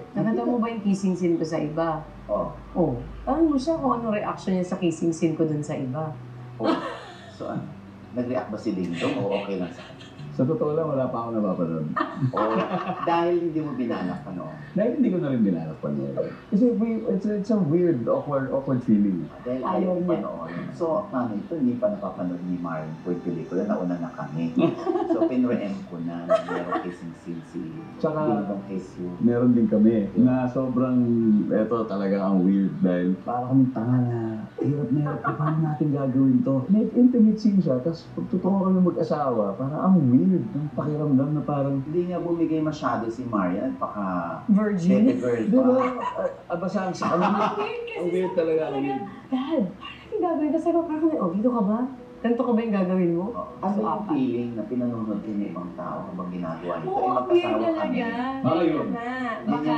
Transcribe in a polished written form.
Nakita mo ba yung kissing scene ko sa iba? Oo. Oh. Tanong mo siya kung ano reaction niya sa kissing scene ko dun sa iba. Oh. So ano? Nag-react ba si Dingdong o okay lang sa kanya? Sa totoo lang, wala pa ako napapanood. O dahil hindi mo binalak ano? Dahil hindi ko na rin binalak panood. Kasi it's a weird, awkward feeling. Dahil Ayaw ayaw niya. panood. So, paano ito? Hindi pa napapanood ni Marian po yung pelikula. Nauna na kami. So, pinre-em ko na merong kissing scene si Tsaka, Dingdong Jesus. meron din kami na sobrang, eto talaga ang weird dahil parang kaming tanga na hirap na hirap. Paano natin gagawin to? May intimate scene siya, tapos pag totoo kami mag-asawa, parang ang weird. Ang pakiramdam na parang, Hindi nga bumigay masyado si Marian. Virgin? Baby girl di pa. ba? Abasaan sa ang weird talaga. Ang weird. Dad, paano gagawin ka? Sabi ko, parang, oh, dito ka ba? Ganito ka ba yung gagawin mo? Ano So, yung apat. feeling na pinanonood din ng ibang tao habang ginagawa nito? Oo, Eh, weird magkasawa talaga. kami. Ah, yun. Na, baka